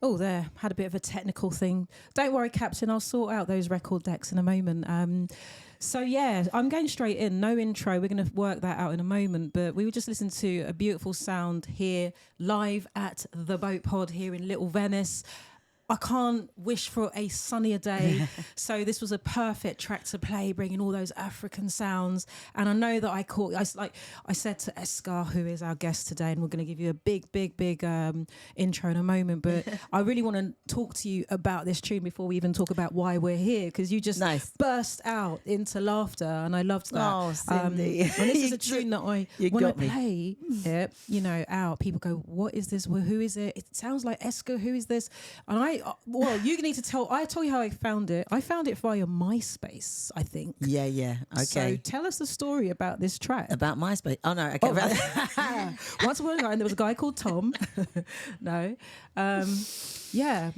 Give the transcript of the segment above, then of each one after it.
Oh, there. Had a bit of a technical thing. Don't worry, Captain. I'll sort out those record decks in a moment. So, yeah, I'm going straight in. No intro. We're going to work that out in a moment. But we were just listening to a beautiful sound here live at the BoArd here in Little Venice. I can't wish for a sunnier day. So this was a perfect track to play, bringing all those African sounds. And I know that I said to Eska, who is our guest today, and we're going to give you a big intro in a moment. But I really want to talk to you about this tune before we even talk about why we're here, because you just burst out into laughter, and I loved that. Oh, Cyndi. And this is a tune that I when I play it, out. People go, "What is this? Well, who is it? It sounds like Eska. Who is this?" And you need to tell. I tell you how I found it. I found it via MySpace, I think. Yeah. Okay. So tell us the story about this track. About MySpace. Oh no. Okay. Once upon a time, there was a guy called Tom. No. Yeah.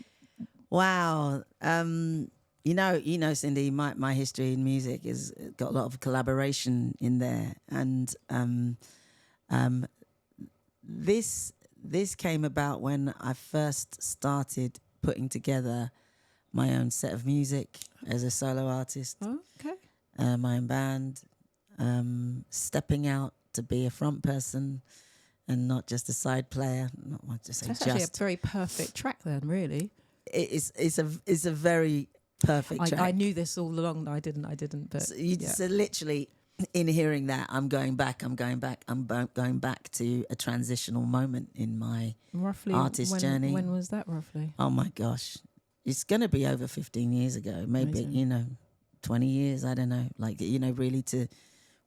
Wow. Cyndi, my history in music has got a lot of collaboration in there, and this came about when I first started putting together my own set of music as a solo artist. Oh, okay. My own band, stepping out to be a front person and not just a side player. That's actually a very perfect track then, really. It's a very perfect track. I knew this all along. I didn't. But so literally, in hearing that, I'm going back to a transitional moment in my artist journey. When was that roughly? Oh my gosh, it's going to be over 15 years ago, maybe. Amazing. 20 years. I don't know. Really to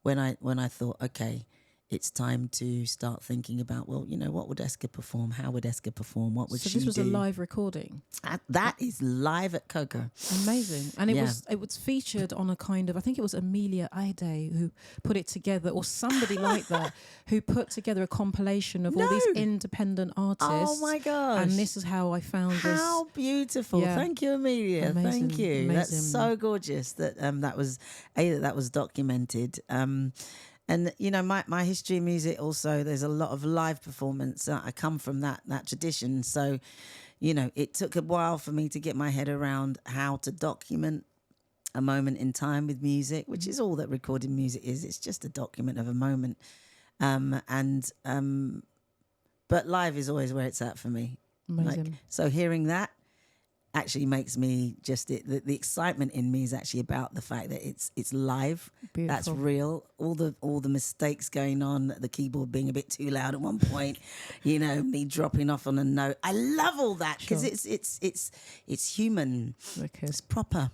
when I thought, okay, it's time to start thinking about, well, what would Eska perform? How would Eska perform? What would she do? So this was a live recording? That is live at Coco. Amazing. And it was featured on a kind of, I think it was Amelia Ide who put it together, or somebody like that, who put together a compilation of all these independent artists. Oh my gosh. And this is how I found this. How beautiful. Yeah. Thank you, Amelia. Amazing. Thank you. Amazing. That's so gorgeous that that was documented. And my history in music also, there's a lot of live performance. I come from that tradition. So, it took a while for me to get my head around how to document a moment in time with music, which is all that recorded music is. It's just a document of a moment. But live is always where it's at for me. Amazing. So hearing that, actually makes me just the excitement in me is actually about the fact that it's live. Beautiful. That's real. All the mistakes going on, the keyboard being a bit too loud at one point, me dropping off on a note. I love all that because it's human. Wicked. It's proper.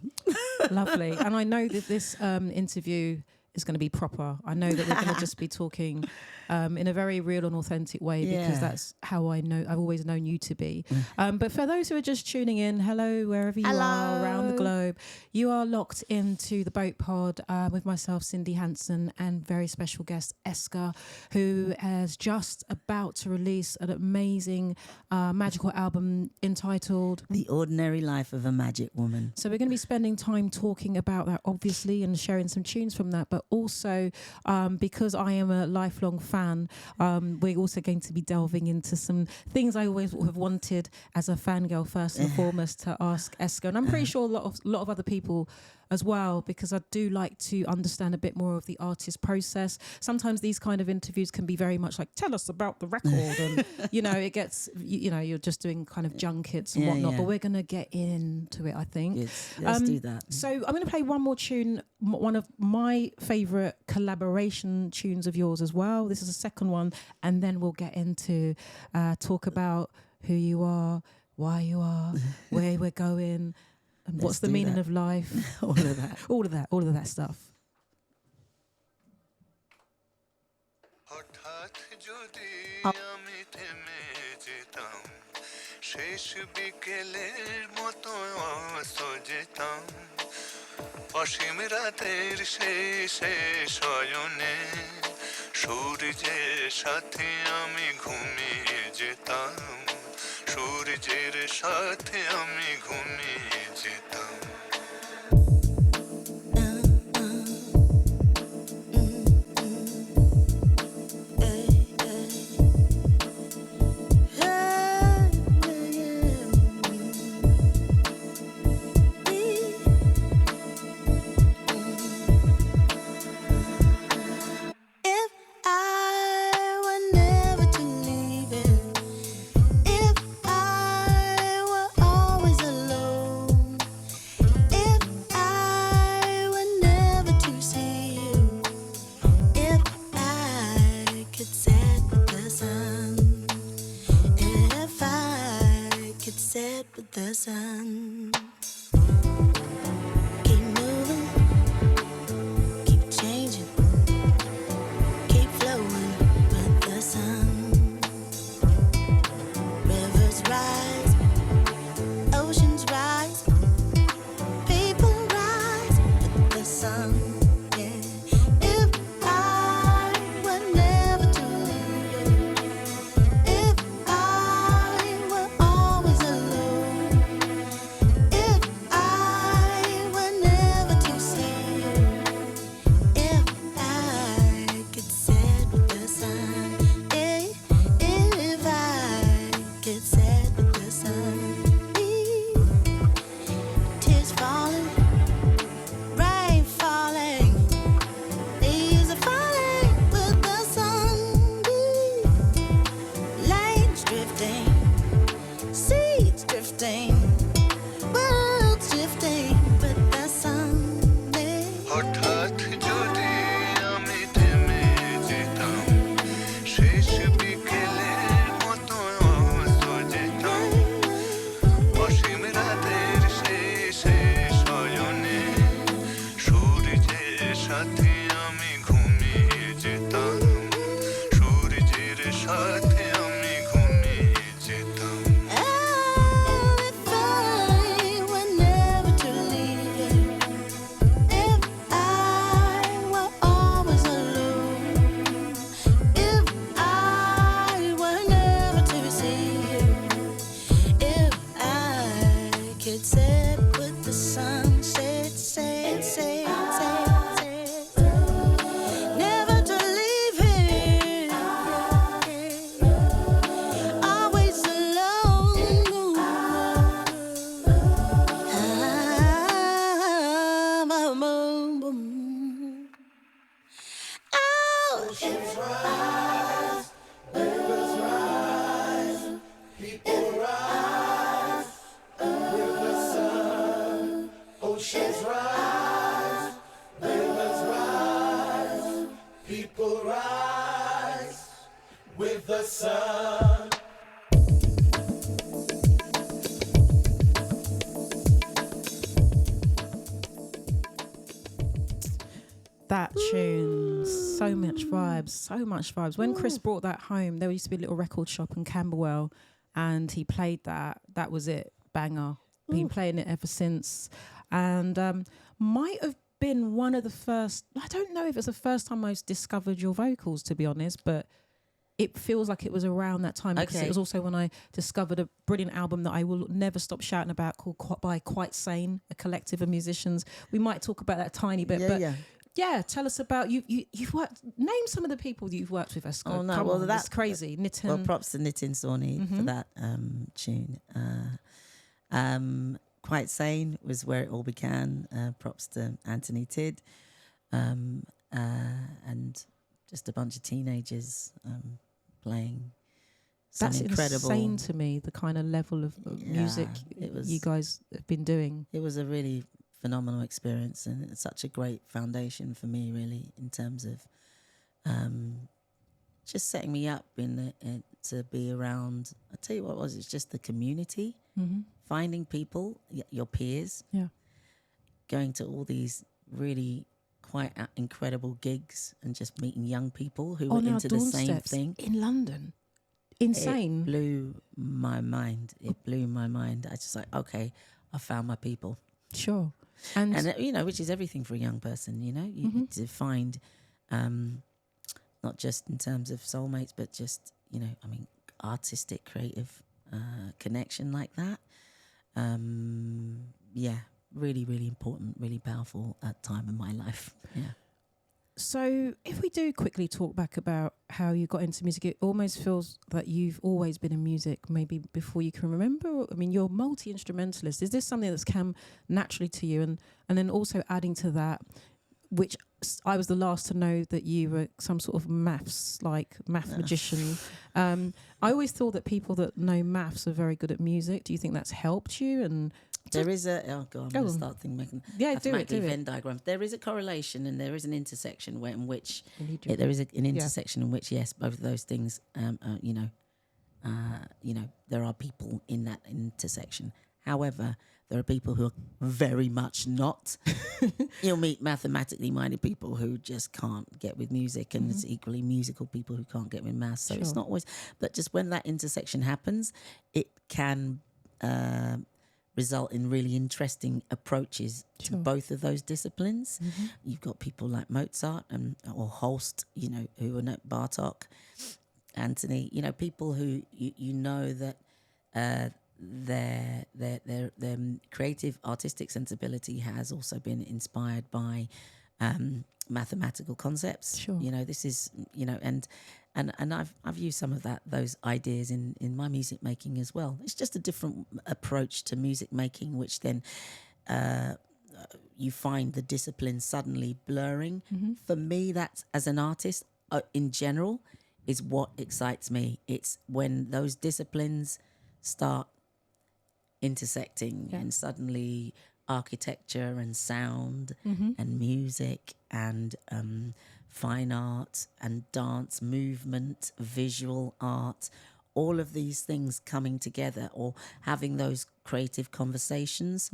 Lovely. And I know that this interview is going to be proper. I know that we're going to just be talking in a very real and authentic way because that's how I've always known you to be. But for those who are just tuning in, hello, wherever you are around the globe, you are locked into the BoArd with myself, Cyndi Handson, and very special guest, Eska, who is just about to release an amazing magical album entitled The Ordinary Life of a Magic Woman. So we're going to be spending time talking about that, obviously, and sharing some tunes from that, but also because I am a lifelong fan, we're also going to be delving into some things I always have wanted as a fangirl, first and foremost, to ask Eska. And I'm pretty sure a lot of other people as well, because I do like to understand a bit more of the artist process. Sometimes these kind of interviews can be very much like, tell us about the record. And, it gets, you're just doing kind of junkets and whatnot, but we're going to get into it, I think. Yes, let's do that. So I'm going to play one more tune, one of my favourite collaboration tunes of yours as well. This is the second one. And then we'll get into talk about who you are, why you are, where we're going, and what's the meaning of life. all of that. all of that stuff. শেষ বিকেলের মতো সজেতাম অসীম রাতের শেষে শয়নে সূর্যের সাথে আমি ঘুমিয়ে যেতাম সূর্যের সাথে আমি ঘুমিয়ে যেতাম The sun. Keep moving, keep changing, keep flowing with the sun. Rivers rise, oceans rise, people rise with the sun. Yeah. If I were never to leave, if I were always alone. with the sun. That tune, so much vibes, so much vibes. When Chris brought that home, there used to be a little record shop in Camberwell, and he played that. That was it, banger. Been playing it ever since, and might have been one of the first. I don't know if it's the first time I discovered your vocals, to be honest, but it feels like it was around that time because it was also when I discovered a brilliant album that I will never stop shouting about called by Quite Sane, a collective of musicians. We might talk about that a tiny bit, yeah, tell us about you've worked. Name some of the people you've worked with, Eska. Oh no, Come well on, that's crazy. Nitin. Well, props to Nitin Sawhney for that tune. Quite Sane was where it all began. Props to Anthony Tidd, and just a bunch of teenagers playing. That's incredible. insane to me. The kind of level of music you guys have been doing. It was a really phenomenal experience, and it's such a great foundation for me, really, in terms of just setting me up to be around. I tell you what it was. It's just the community, finding people, your peers, going to all these really quite incredible gigs, and just meeting young people who were into the same thing in London. Insane. It blew my mind. I just like, okay, I found my people. Sure. And which is everything for a young person, you need to find, not just in terms of soulmates, but just, artistic, creative connection like that. Really, really important, really powerful time in my life. Yeah. So if we do quickly talk back about how you got into music, it almost feels that you've always been in music, maybe before you can remember. I mean, you're multi-instrumentalist. Is this something that's come naturally to you? And then also adding to that, which I was the last to know that you were some sort of math magician. I always thought that people that know maths are very good at music. Do you think that's helped you? And there is I'm going to start making Venn diagrams. There is a correlation and there is an intersection there is an intersection in which, yes, both of those things, there are people in that intersection. However, there are people who are very much not. You'll meet mathematically minded people who just can't get with music, and it's equally musical people who can't get with maths. So it's not always, but just when that intersection happens, it can result in really interesting approaches to both of those disciplines. You've got people like Mozart or Holst, who are not Bartok, Anthony, people who that their creative artistic sensibility has also been inspired by mathematical concepts. Sure. This is and I've used some of those ideas in my music making as well. It's just a different approach to music making, which then you find the disciplines suddenly blurring. For me, that's, as an artist in general, is what excites me. It's when those disciplines start intersecting and suddenly architecture and sound and music and fine art and dance, movement, visual art, all of these things coming together, or having those creative conversations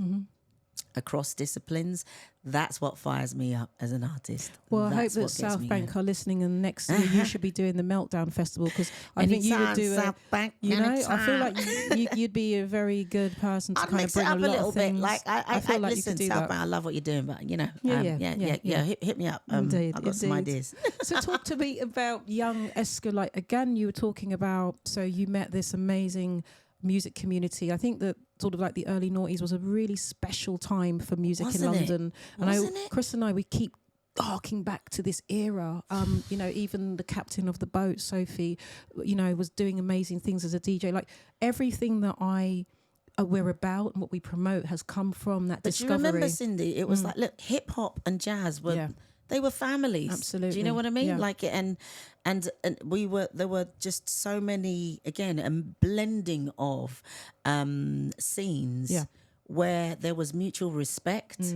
across disciplines. That's what fires me up as an artist. Well, I hope that South Bank are listening, and next year you should be doing the Meltdown Festival, because I think you would do South Bank. I feel like you'd be a very good person to kind of bring a lot of things. Like I feel like listen, you could do South that. Bank, I love what you're doing, but hit me up. Indeed, I've got some ideas. So talk to me about young Eska. Like, again, you were talking about, so you met this amazing music community. I think that sort of like the early noughties was a really special time for music in London. Chris and I, we keep harking back to this era. Even the captain of the boat, Sophie, was doing amazing things as a DJ. Like, everything that we're about and what we promote has come from that discovery. But you remember, Cyndi, it was like, look, hip hop and jazz were they were families. Absolutely. Do you know what I mean? Yeah. Like, and there were just so many, again, a blending of scenes where there was mutual respect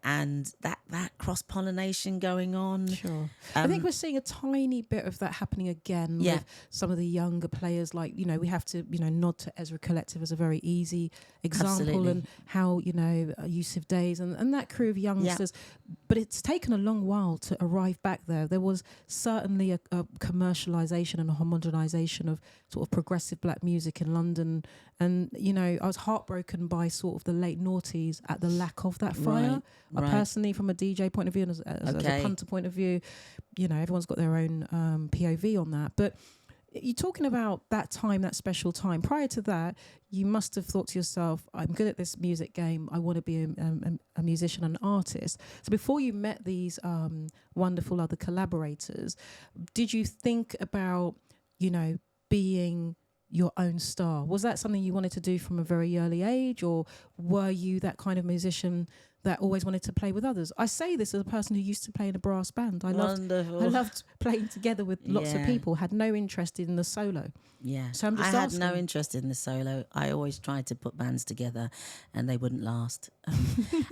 and that cross-pollination going on. Sure. I think we're seeing a tiny bit of that happening again with some of the younger players. Like, we have to, nod to Ezra Collective as a very easy example. Absolutely. And how, Yusuf Days and that crew of youngsters. But it's taken a long while to arrive back there. There was certainly a commercialisation and a homogenisation of sort of progressive black music in London. And, I was heartbroken by sort of the late noughties at the lack of that fire. Right. Personally, from a DJ point of view and as a punter point of view, everyone's got their own POV on that. But you're talking about that time, that special time. Prior to that, you must have thought to yourself, I'm good at this music game. I want to be a musician and an artist. So before you met these wonderful other collaborators, did you think about, being your own star? Was that something you wanted to do from a very early age, or were you that kind of musician that always wanted to play with others? I say this as a person who used to play in a brass band. I loved playing together with lots of people, had no interest in the solo. Yeah. So I'm just I asking. had no interest in the solo. I always tried to put bands together and they wouldn't last.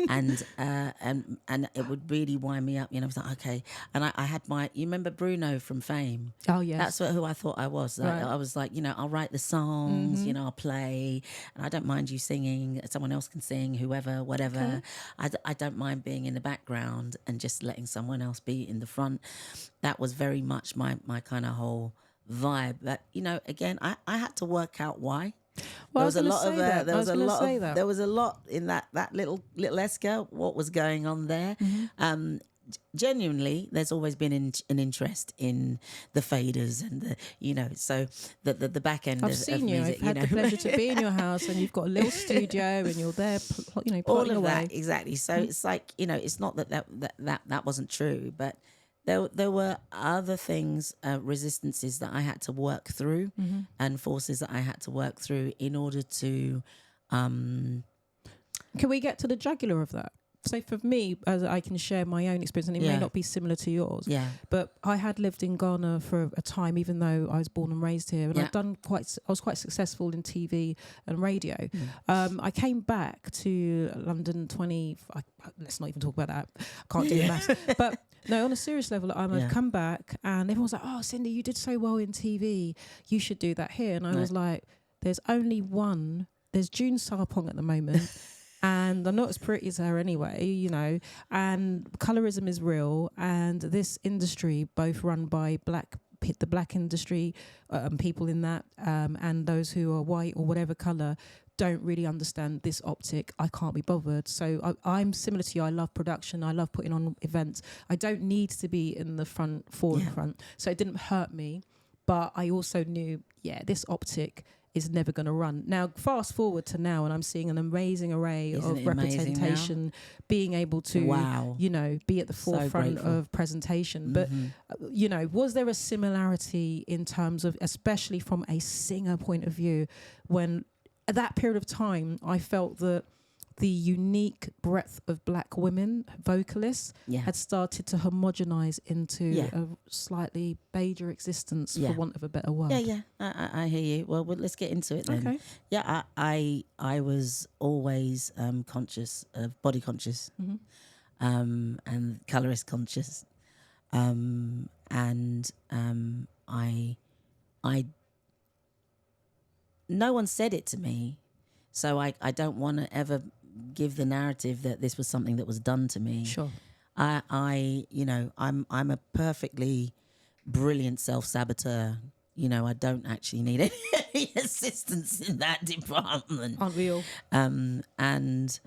And it would really wind me up. I was like, okay. And I had you remember Bruno from Fame? Oh, yes. That's who I thought I was. Like, Right. I was like, I'll write the songs, I'll play, and I don't mind you singing. Someone else can sing, whoever, whatever. Okay. I don't mind being in the background and just letting someone else be in the front. That was very much my kind of whole vibe. But again, I had to work out why. Well, there was a lot in that little Eska, what was going on there. Genuinely, there's always been an interest in the faders and so the back end. I've seen you. Music, I've had the pleasure to be in your house, and you've got a little studio, and you're there, all plotting of away. that exactly. So it's like it's not that wasn't true, but there were other things, resistances that I had to work through, and forces that I had to work through in order to. Can we get to the jugular of that? So for me, as I can share my own experience, and it may not be similar to yours, but I had lived in Ghana for a time, even though I was born and raised here, and I was quite successful in TV and radio. I came back to London let's not even talk about that. I can't do the maths. But no, on a serious level, I've come back, and everyone's like, "Oh, Cyndi, you did so well in TV. You should do that here." And I was like, "There's only one. There's June Sarpong at the moment." And I'm not as pretty as her anyway, and colorism is real. And this industry, both run by the black industry, people in that, and those who are white or whatever colour, don't really understand this optic. I can't be bothered. So I'm similar to you. I love production. I love putting on events. I don't need to be in the front, forefront. So it didn't hurt me. But I also knew, this optic is never going to run. Now, fast forward to now, and I'm seeing an amazing array of representation, being able to, be at the forefront of presentation. But, was there a similarity in terms of, especially from a singer point of view, when at that period of time, I felt that the unique breadth of black women vocalists had started to homogenize into a slightly beiger existence, for want of a better word. I hear you. Well, let's get into it then. Okay. I was always conscious of body conscious, and colorist conscious, and I no one said it to me, so I don't want to ever give the narrative that this was something that was done to me. Sure. I'm a perfectly brilliant self-saboteur. I don't actually need any assistance in that department. Unreal. And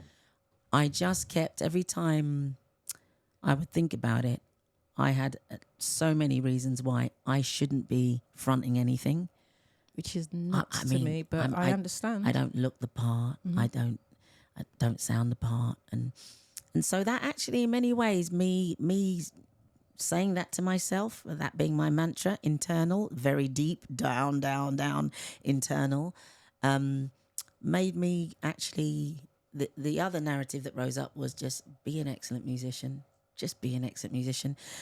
I just kept, every time I would think about it, I had so many reasons why I shouldn't be fronting anything. Which is nuts to me, but I understand. I don't look the part. I don't sound the part, and so that actually, in many ways, me saying that to myself, that being my mantra, internal, very deep, down, internal, made me actually. The other narrative that rose up was just be an excellent musician,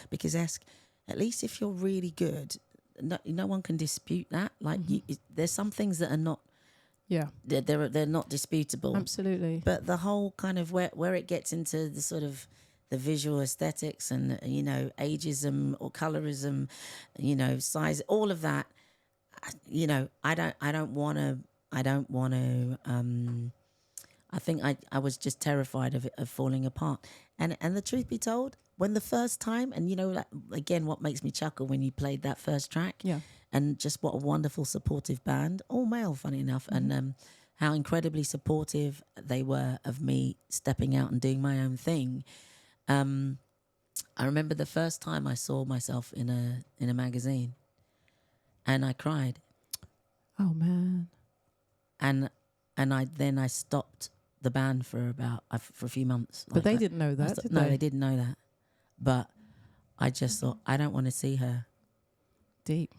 because at least if you're really good, no one can dispute that. Like there's some things that are not Yeah, they're not disputable. absolutely. But the whole kind of where it gets into the sort of the visual aesthetics and, you know, ageism or colorism, you know, size, all of that, you know, I don't want to, I think I was just terrified of it, of falling apart. And the truth be told, when the first time, and you know, like, again, what makes me chuckle when you played that first track, Yeah. and just what a wonderful supportive band, all male, funny enough, and how incredibly supportive they were of me stepping out and doing my own thing. I remember the first time I saw myself in a magazine, and I cried, Oh man. and I stopped the band for a few months. But they I- didn't know I that, stopped- did no, they? they didn't know that. But I just thought, I don't want to see her. Deep.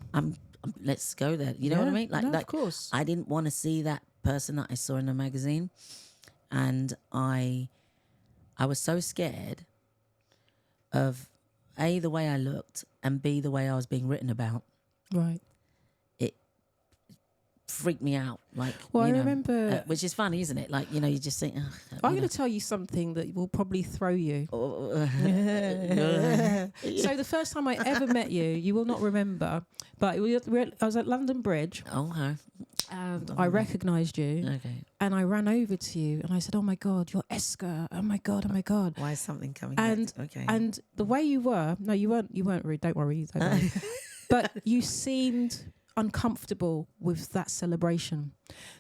Let's go there. You know what I Yeah, mean? no, Like, of course. I didn't want to see that person that I saw in the magazine, and I was so scared of A, the way I looked, and B, the way I was being written about. Right. It freaked me out. Like, Well, you I know, remember. which is funny, isn't it? Like, you know, you just think, I'm going to tell you something that will probably throw you. to. So the first time I ever met you, you will not remember, but I was at London Bridge Oh, hi. and I recognised you Okay. and I ran over to you and I said, "Oh my God, you're Eska! Oh my God, oh my God!" Why is something coming And back? Okay. and the way you were, no, you weren't rude. Don't worry, don't worry. But you seemed uncomfortable with that celebration.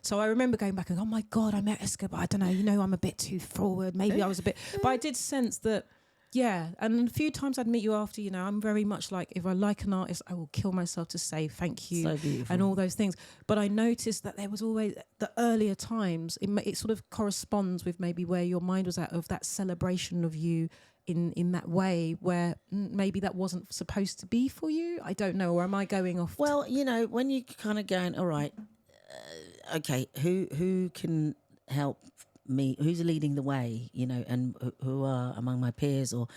So I remember going back and, "Oh my God, I met Eska, but I don't know, you know, I'm a bit too forward. Maybe I was a bit," but I did sense that. Yeah, and a few times I'd meet you after, you know, I'm very much like, if I like an artist, I will kill myself to say thank you So beautiful. and all those things. But I noticed that there was always the earlier times, it sort of corresponds with maybe where your mind was at, of that celebration of you in that way where maybe that wasn't supposed to be for you. I don't know, or am I going off? Well, you know, when you kind of going, all right, okay, who can help me? Who's leading the way? You know, and who are among my peers, or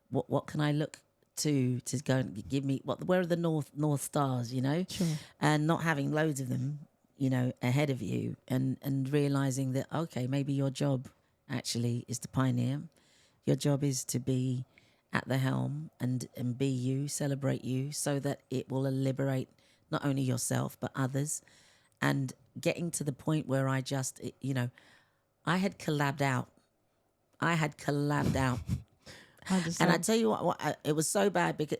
what can I look to go and give me where are the north stars? You know, Sure. and not having loads of them, you know, ahead of you, and realizing that, okay, maybe your job actually is to pioneer. Your job is to be at the helm and be you, celebrate you, so that it will liberate not only yourself but others. And getting to the point where I just, you know, I had collabed out. I understand. And I tell you what, it was so bad because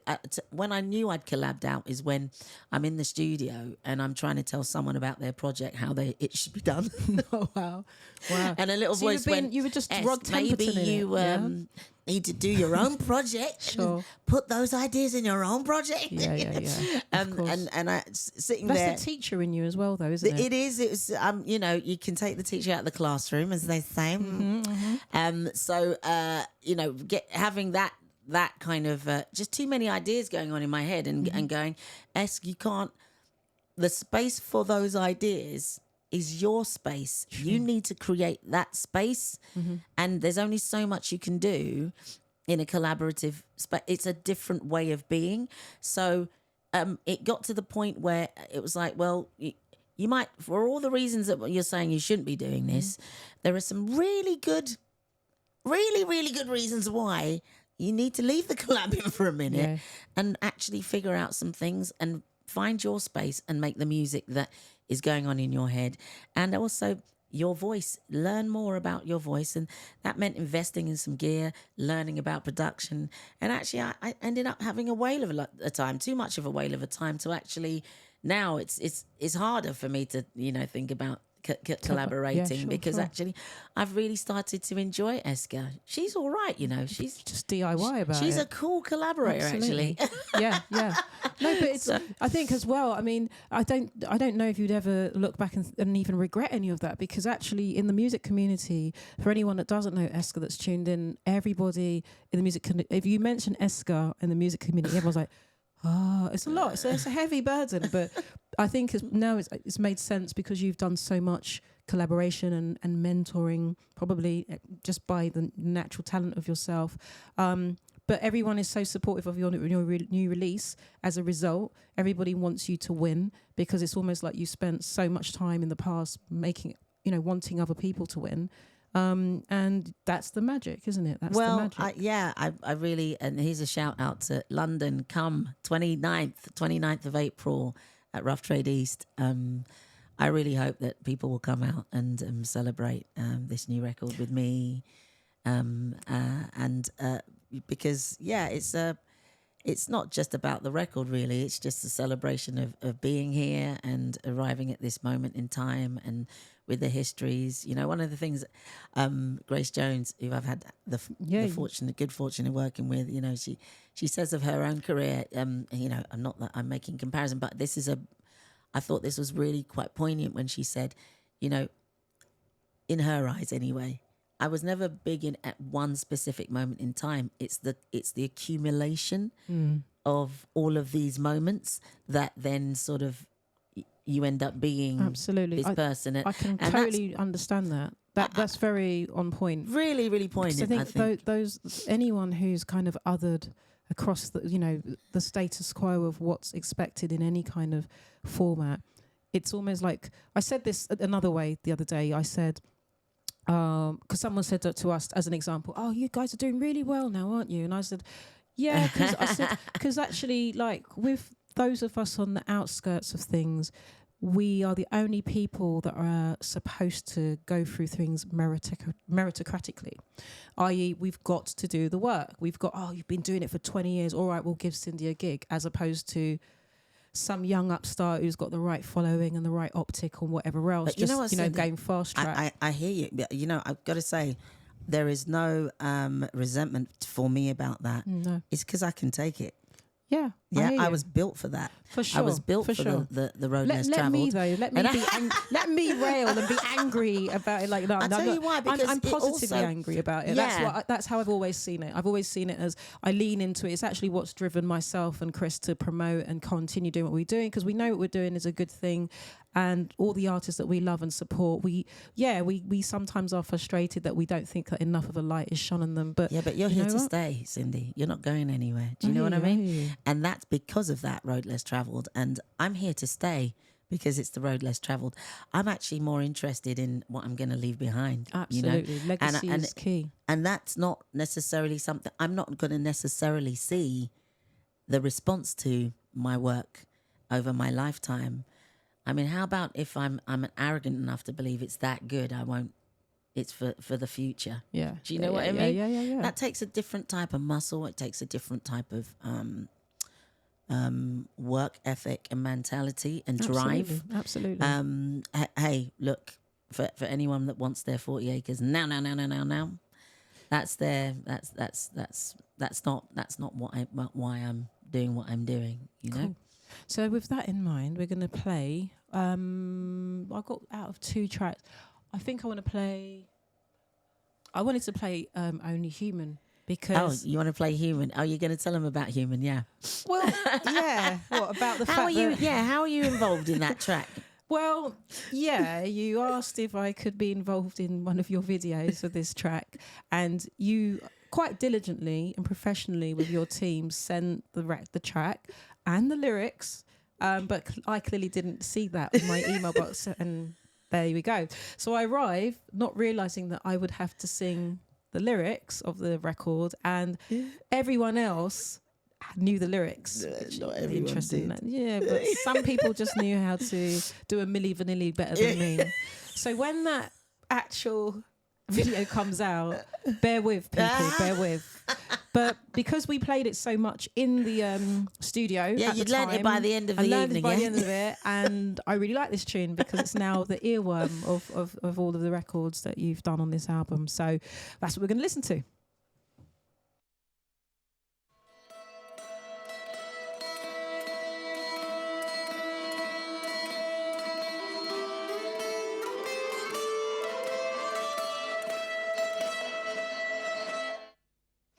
when I knew I'd collabed out is when I'm in the studio and I'm trying to tell someone about their project, how it should be done. Oh, wow. And a little So voice went, you were just "Es, Rod maybe Temperton in you it, yeah? need to do your own project. Sure. Put those ideas in your own project." Yeah. Of course. and I sitting That's there. the teacher in you as well, though, isn't it? It is. It's you know, you can take the teacher out of the classroom, as they say. So you know, having that kind of just too many ideas going on in my head, and going, Esk, you can't. The space for those ideas is your space. You need to create that space, and there's only so much you can do in a collaborative space. It's a different way of being. So it got to the point where it was like, well, you might, for all the reasons that you're saying you shouldn't be doing this, there are some really good reasons why you need to leave the collabing for a minute and actually figure out some things and find your space and make the music that is going on in your head. And also your voice, learn more about your voice. And that meant investing in some gear, learning about production. And actually I ended up having a whale of a time, too much of a whale of a time to actually, now it's harder for me to, you know, think about collaborating, because actually I've really started to enjoy Eska. She's all right, you know. She's just DIY about it. She's a cool collaborator. Absolutely. Actually. yeah. No, but it's. I think as well. I mean, I don't know if you'd ever look back and even regret any of that, because actually in the music community, for anyone that doesn't know Eska that's tuned in, everybody in the music if you mention Eska in the music community, everyone's like, oh, it's a lot. It's a heavy burden, but I think now it's made sense because you've done so much collaboration and mentoring, probably just by the natural talent of yourself. but everyone is so supportive of your new release. As a result, everybody wants you to win, because it's almost like you spent so much time in the past making, wanting other people to win. And that's the magic, isn't it? That's the magic. I really, and here's a shout out to London. Come 29th of April at Rough Trade East. I really hope that people will come out and celebrate this new record with me. Because it's not just about the record, really. It's just a celebration of being here and arriving at this moment in time, and with the histories. One of the things, Grace Jones, who I've had the good fortune of working with, she says of her own career, I'm not that I'm making comparison, but I thought this was really quite poignant when she said, in her eyes anyway, I was never big in at one specific moment in time. It's the accumulation of all of these moments that then sort of you end up being absolutely this person. I can totally understand that. That's very on point. Really, really poignant. I think those anyone who's kind of othered across the status quo of what's expected in any kind of format, it's almost like, I said this another way the other day. I said, because someone said that to us as an example, "Oh, you guys are doing really well now, aren't you?" And I said, "Yeah," because actually, like, with those of us on the outskirts of things, we are the only people that are supposed to go through things meritocratically, i.e. we've got to do the work. We've got, you've been doing it for 20 years. All right, we'll give Cyndi a gig, as opposed to some young upstart who's got the right following and the right optic or whatever else. But Cyndi, going fast track. I hear you. But, I've got to say, there is no resentment for me about that. No. It's because I can take it. Yeah, I was built for that. For sure, I was built for the road less travelled. Let me rail and be angry about it. Like, no, I'll tell you why, because I'm positively angry about it. Yeah. That's how I've always seen it. I've always seen it as I lean into it. It's actually what's driven myself and Chris to promote and continue doing what we're doing, because we know what we're doing is a good thing. And all the artists that we love and support, we sometimes are frustrated that we don't think that enough of a light is shone on them. But you're here to stay, Cyndi. You're not going anywhere. Do you know what I mean? And that's because of that road less travelled. And I'm here to stay because it's the road less travelled. I'm actually more interested in what I'm going to leave behind. Absolutely. Legacy is key. And that's not necessarily something, I'm not going to necessarily see the response to my work over my lifetime. I mean, how about if I'm arrogant enough to believe it's that good, I won't, it's for the future. Yeah. Do you know what I mean? Yeah. That takes a different type of muscle. It takes a different type of work ethic and mentality and drive. Absolutely. Hey, look, for anyone that wants their 40 acres now, that's not why I'm doing what I'm doing, you know? Cool. So with that in mind, we're going to play, I got out of 2 tracks. I think I wanted to play Only Human, because... Oh, you want to play Human? Oh, you're going to tell them about Human, yeah. Well, yeah. What about the how are you involved in that track? Well, yeah, you asked if I could be involved in one of your videos for this track, and you quite diligently and professionally with your team sent the track and the lyrics, but I clearly didn't see that in my email box, and there we go. So I arrived not realising that I would have to sing the lyrics of the record, and everyone else knew the lyrics. Not everyone interesting. did. Yeah, but some people just knew how to do a Milli Vanilli better than me. So when that actual video comes out, bear with, people, bear with. But because we played it so much in the studio, you'd learned it by the end of the evening. By the end of it, and I really like this tune because it's now the earworm of all of the records that you've done on this album. So that's what we're going to listen to.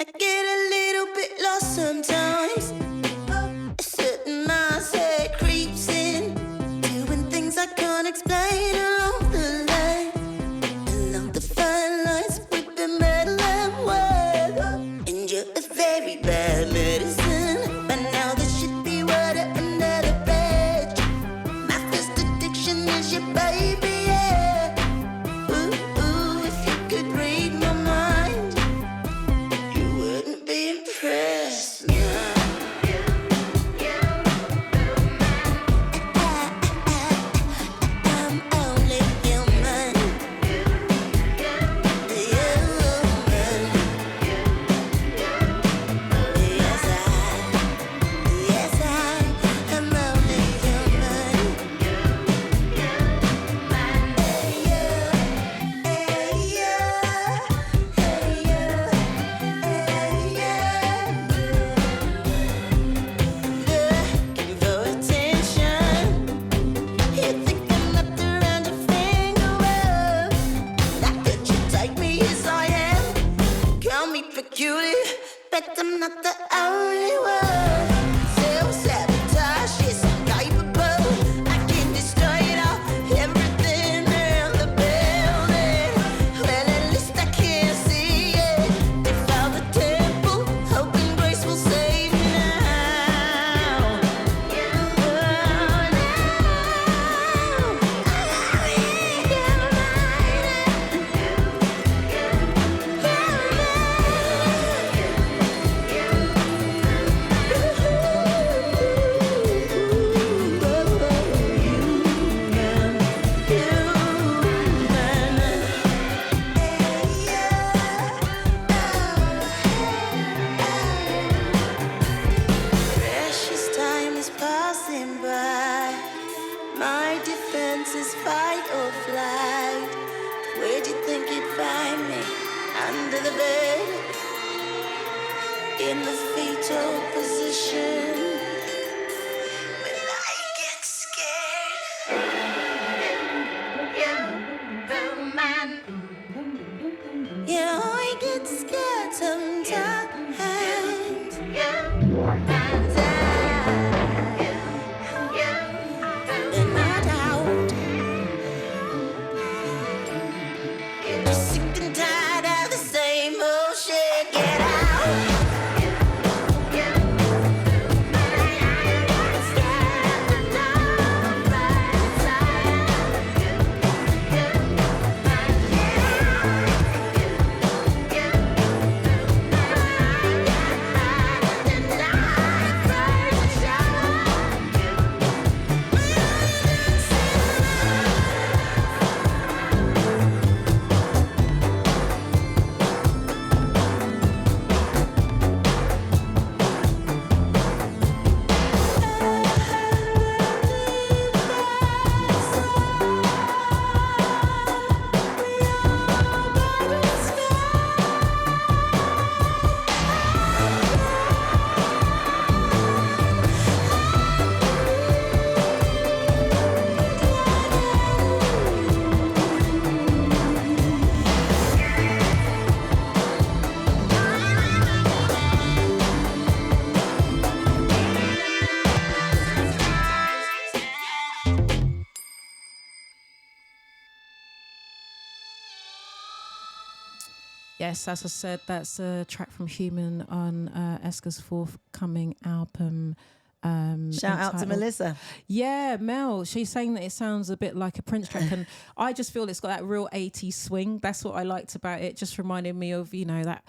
I get a little bit lost sometimes. A certain mindset creeps in, doing things I can't explain along the line. Along the fine lines with the metal and white. you, baby, yeah. Ooh, ooh, if you could read my mind, you wouldn't be impressed, no. I'm only human. Human. Yes, I'm only human. Looking for attention. You think I'm not around your finger well. Now could you take me as I am? Call me peculiar, but I'm not the only one. Self-sabotage is capable. I can destroy it all, everything in the building. Well, at least I can see it. They found the temple, hoping grace will save me now. Precious time is passing by. My defense is fight or flight. Where'd you think you'd find me? Under the bed, in the fetal position. When I get scared, yeah, I get scared sometimes. They're not out. Just sick and tired of the same old shit. Get out. Yes, as I said, that's a track from Human on Eska's forthcoming album. Shout out to entitled- Melissa. Yeah, Mel. She's saying that it sounds a bit like a Prince track, and I just feel it's got that real 80s swing. That's what I liked about it. Just reminded me of, you know, that,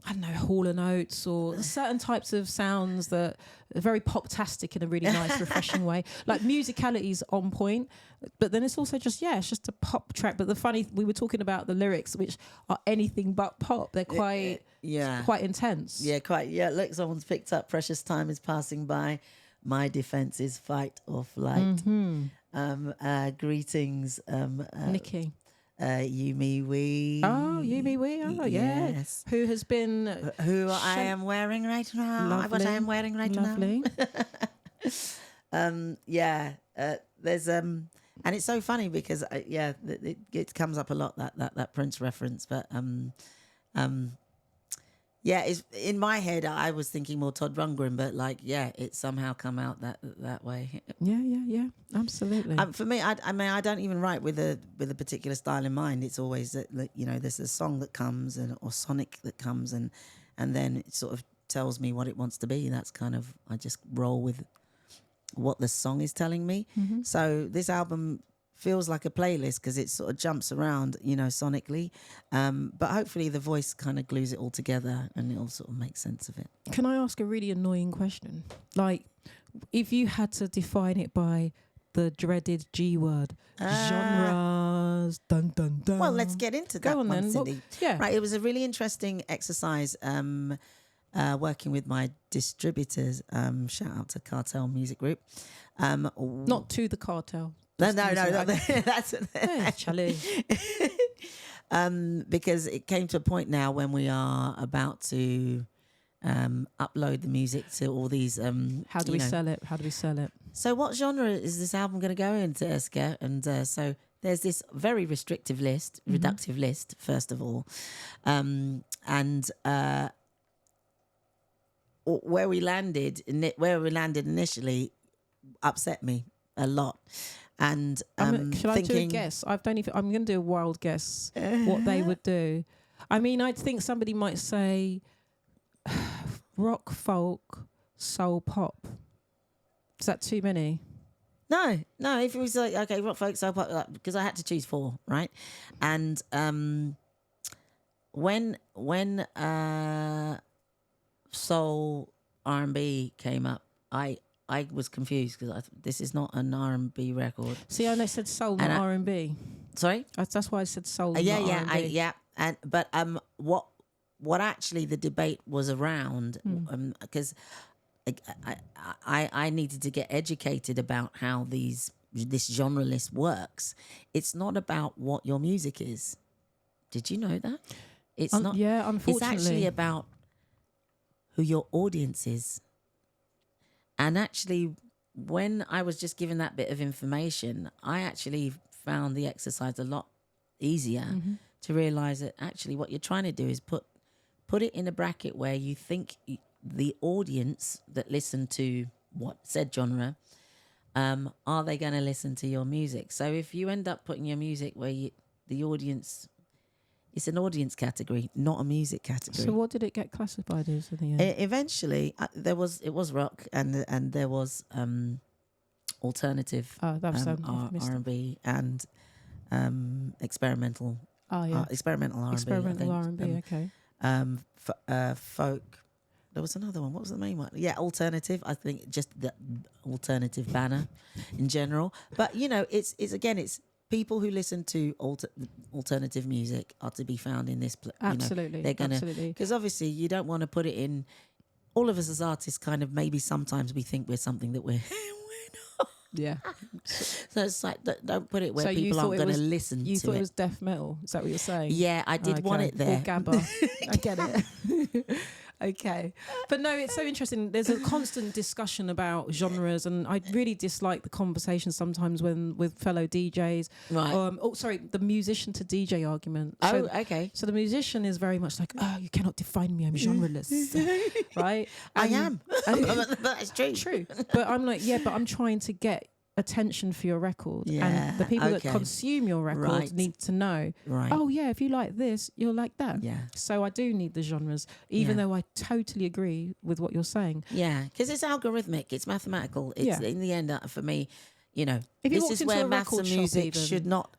I don't know, Hall and Oates or certain types of sounds that are very pop-tastic in a really nice, refreshing way. Like musicality's on point, but then it's also just, it's just a pop track. But the funny, we were talking about the lyrics, which are anything but pop. They're quite intense. Yeah, quite. Yeah, look, someone's picked up Precious Time is Passing By. My defense is fight or flight. Greetings, Nikki. You, me, we. Oh, you, me, we. Oh, yeah. Yes. Who has been... Who I am wearing right now. Lovely. What I am wearing right Lovely. now. There's and it's so funny because it comes up a lot, that Prince reference, but it's in my head I was thinking more Todd Rundgren, but it's somehow come out that way. Yeah, absolutely. For me, I don't even write with a particular style in mind. It's always that, there's a song that comes or sonic that comes and then it sort of tells me what it wants to be. That's kind of, I just roll with what the song is telling me. Mm-hmm. So this album feels like a playlist because it sort of jumps around, sonically. But hopefully the voice kind of glues it all together and it'll sort of make sense of it. Can I ask a really annoying question? Like, if you had to define it by the dreaded G word, genres, dun dun dun. Well, let's get into that Go on one, then. Cindy. Yeah. Right, it was a really interesting exercise working with my distributors. Shout out to Cartel Music Group. Not to the cartel. No, that's Hey, Charlie. because it came to a point now when we are about to upload the music to all these. How do we sell it? How do we sell it? So, what genre is this album going to go into, Eska? And so there's this very restrictive list, reductive list, first of all, and where we landed initially upset me a lot. And shall I do a guess? I'm going to do a wild guess what they would do. I mean, I think somebody might say rock, folk, soul, pop. Is that too many? No. If it was like, okay, rock, folk, soul, pop, because I had to choose 4, right? And when soul R&B came up, I was confused because this is not an R&B record. See, I know I said soul, not R&B. Sorry? That's why I said soul, not R&B. R&B. But what actually the debate was around, because I needed to get educated about how this genre list works. It's not about what your music is. Did you know that? It's not. Yeah, unfortunately. It's actually about who your audience is. And actually, when I was just given that bit of information, I actually found the exercise a lot easier to realise that actually what you're trying to do is put it in a bracket where you think the audience that listen to what said genre, are they going to listen to your music? So if you end up putting your music where the audience... It's an audience category, not a music category. So what did it get classified as in the end? Eventually, it was rock and there was alternative R&B and experimental. Oh yeah, experimental R&B. Experimental R&B. Okay. Folk. There was another one. What was the main one? Yeah, alternative. I think just the alternative banner in general. But it's people who listen to alternative music are to be found in this. Absolutely, they're gonna, because obviously you don't want to put it in. All of us as artists, kind of maybe sometimes we think we're something that we're not. Yeah. So it's like don't put it where people aren't going to listen. You thought it was death metal? Is that what you're saying? Yeah, I did want it there. Or gabba. I get it. Okay. But no, it's so interesting. There's a constant discussion about genres, and I really dislike the conversation sometimes with fellow DJs. Right. The musician to DJ argument. Okay. So the musician is very much like, you cannot define me, I'm genreless. Right? I am. That's true. True. But I'm like, but I'm trying to get attention for your record, and the people that consume your record need to know, if you like this, you'll like that. So I do need the genres, even though I totally agree with what you're saying. Because it's algorithmic, it's mathematical. It's in the end, for me, this is where maths and music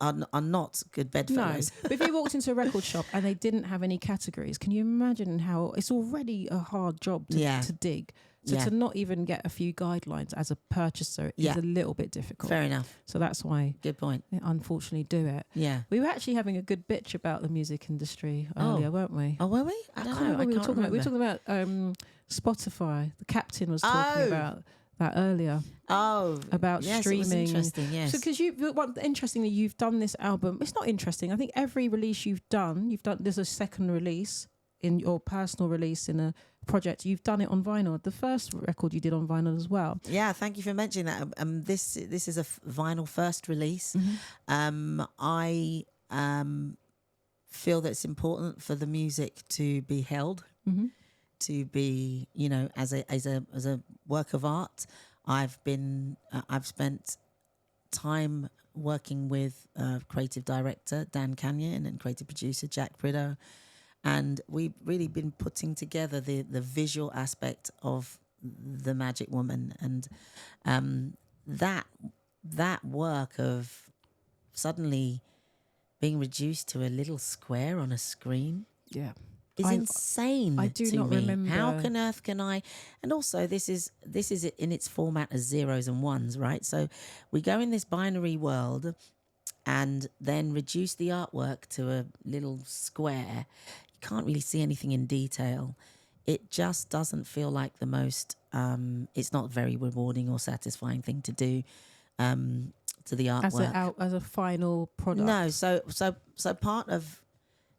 are not good bedfellows. No, but if you walked into a record shop and they didn't have any categories, can you imagine how it's already a hard job to dig? So to not even get a few guidelines as a purchaser is a little bit difficult. Fair enough. So that's why. Good point. They unfortunately do it. Yeah. We were actually having a good bitch about the music industry earlier, weren't we? Oh, were we? I don't know. We were talking about Spotify. The captain was talking about that earlier. About streaming. It was interesting, yes. So because interestingly, you've done this album. It's not interesting. I think every release you've done, there's a second release in your personal release in a project. You've done it on vinyl. The first record you did on vinyl as well. Yeah, thank you for mentioning that. This is a vinyl first release. I feel that it's important for the music to be held, to be, as a work of art. I've spent time working with creative director Dan Canyon and creative producer Jack Prideaux. And we've really been putting together the visual aspect of the Magic Woman, and that work of suddenly being reduced to a little square on a screen Yeah. is insane. I do to not me. remember. How on earth can I? And also, this is it in its format as zeros and ones, right? So we go in this binary world, and then reduce the artwork to a little square. You can't really see anything in detail. It just doesn't feel like the most. It's not a very rewarding or satisfying thing to do to the artwork as a final product. No, so part of,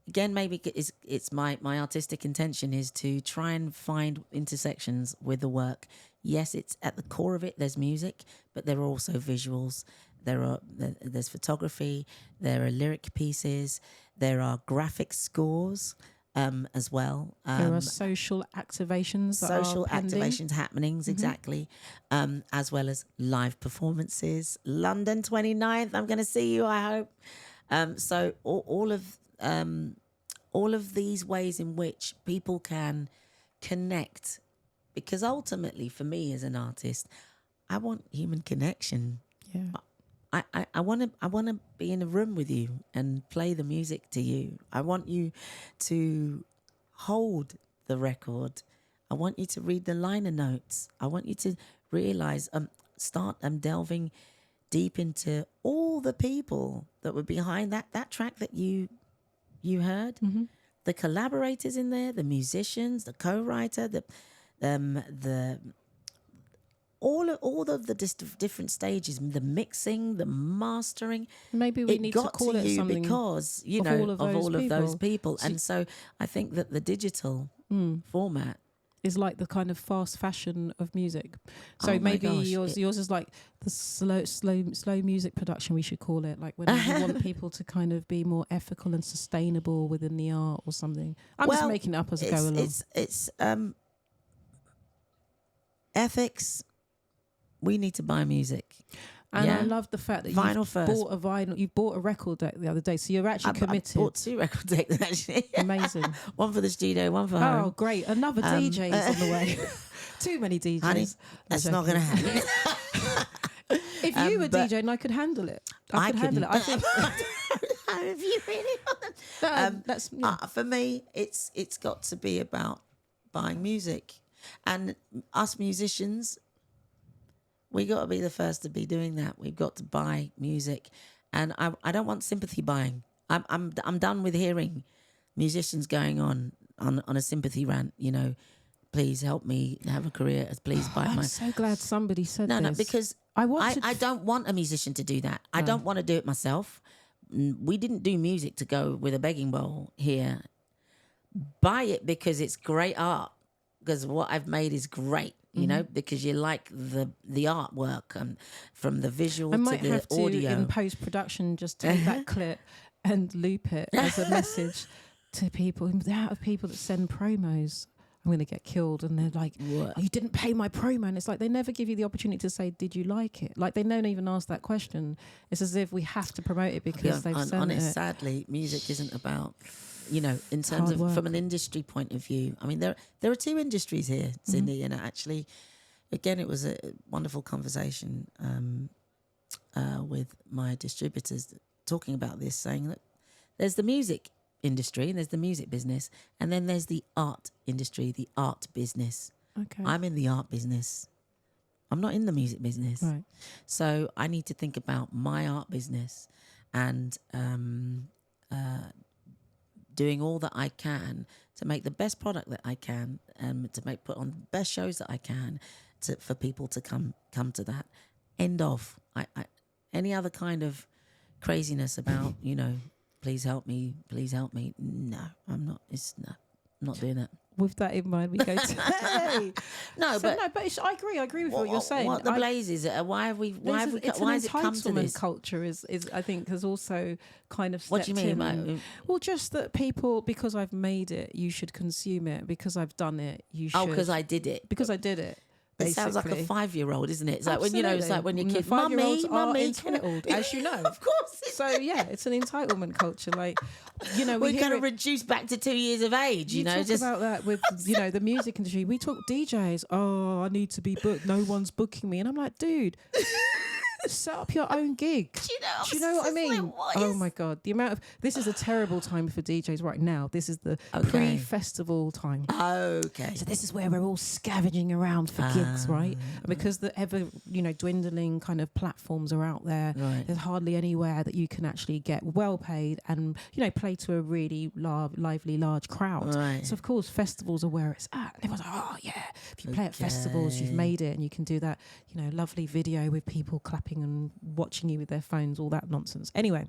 again, maybe it's my artistic intention is to try and find intersections with the work. Yes, it's at the core of it. There's music, but there are also visuals. There's photography. There are lyric pieces. There are graphic scores as well. There are social activations. Social pending. activations, happenings, exactly, as well as live performances. London 29th, I'm going to see you, I hope. So all of these ways in which people can connect, because ultimately for me as an artist, I want human connection. Yeah. I want to be in a room with you and play the music to you. I want you to hold the record. I want you to read the liner notes. I want you to realize, start delving deep into all the people that were behind that track that you heard. Mm-hmm. The collaborators in there, the musicians, the co-writer, the all of the different stages, the mixing, the mastering. Maybe we need to call it something because of all of those people. And so I think that the digital format is like the kind of fast fashion of music. So maybe yours is like the slow music production, we should call it, like when you want people to kind of be more ethical and sustainable within the art or something. I'm just making it up as I go along. It's ethics. We need to buy music. And I love the fact that you've bought a record deck the other day, so you're actually committed. I bought 2 record decks actually. Amazing. One for the studio, one for home. Oh, great! Another DJ is on the way. Too many DJs. Honey, that's not going to happen. If you were DJ and I could handle it, I could handle it. I think. Have you really? That's for me. It's got to be about buying music, and us musicians. We got to be the first to be doing that. We've got to buy music, and I don't want sympathy buying. I'm done with hearing musicians going on a sympathy rant. You know, please help me have a career. Please buy my. I'm so glad somebody said this. No, because I don't want a musician to do that. I don't want to do it myself. We didn't do music to go with a begging bowl here. Buy it because it's great art. Because what I've made is great. You know, because you like the artwork from the visual to the audio. I might have to, in post-production, just take that clip and loop it as a message to people. The amount of people that send promos, I'm going to get killed. And they're like, oh, you didn't pay my promo. And it's like they never give you the opportunity to say, did you like it? Like they don't even ask that question. It's as if we have to promote it because they've sent it. Sadly, music isn't about... You know, in terms of from an industry point of view, I mean, there are 2 industries here, Cyndi, and actually, again, it was a wonderful conversation with my distributors talking about this, saying that there's the music industry and there's the music business, and then there's the art industry, the art business. Okay, I'm in the art business. I'm not in the music business, right? So I need to think about my art business and. Doing all that I can to make the best product that I can, to put on the best shows that I can, for people to come to that. End of. Any other kind of craziness about please help me. No, I'm not. I'm not doing that. With that in mind, we go to I agree with what you're saying. What the blaze is? Why has it come to this? Culture is I think has also kind of. What do you mean? Well, just that people, because I've made it, you should consume it. Because I've done it, you should. Oh, because I did it. Because I did it. It sounds like a 5-year-old, isn't it? It's like when it's like when your kid, 5-year-olds are mummy, entitled, as you know. Of course. So yeah, it's an entitlement culture. Like, we're going to reduce back to 2 years of age. You know, talk about that with the music industry. We talk DJs. Oh, I need to be booked. No one's booking me, and I'm like, dude. set up your own gig. Do you know? Do you know what I mean? Like, Oh my God. The amount of, this is a terrible time for DJs right now. This is the pre-festival time. Okay. So this is where we're all scavenging around for gigs, right? And because the ever, dwindling kind of platforms are out there, there's hardly anywhere that you can actually get well paid and, play to a really lively, large crowd. Right. So of course, festivals are where it's at. And everyone's like, oh yeah, if you play at festivals, you've made it, and you can do that, lovely video with people clapping and watching you with their phones, all that nonsense. Anyway,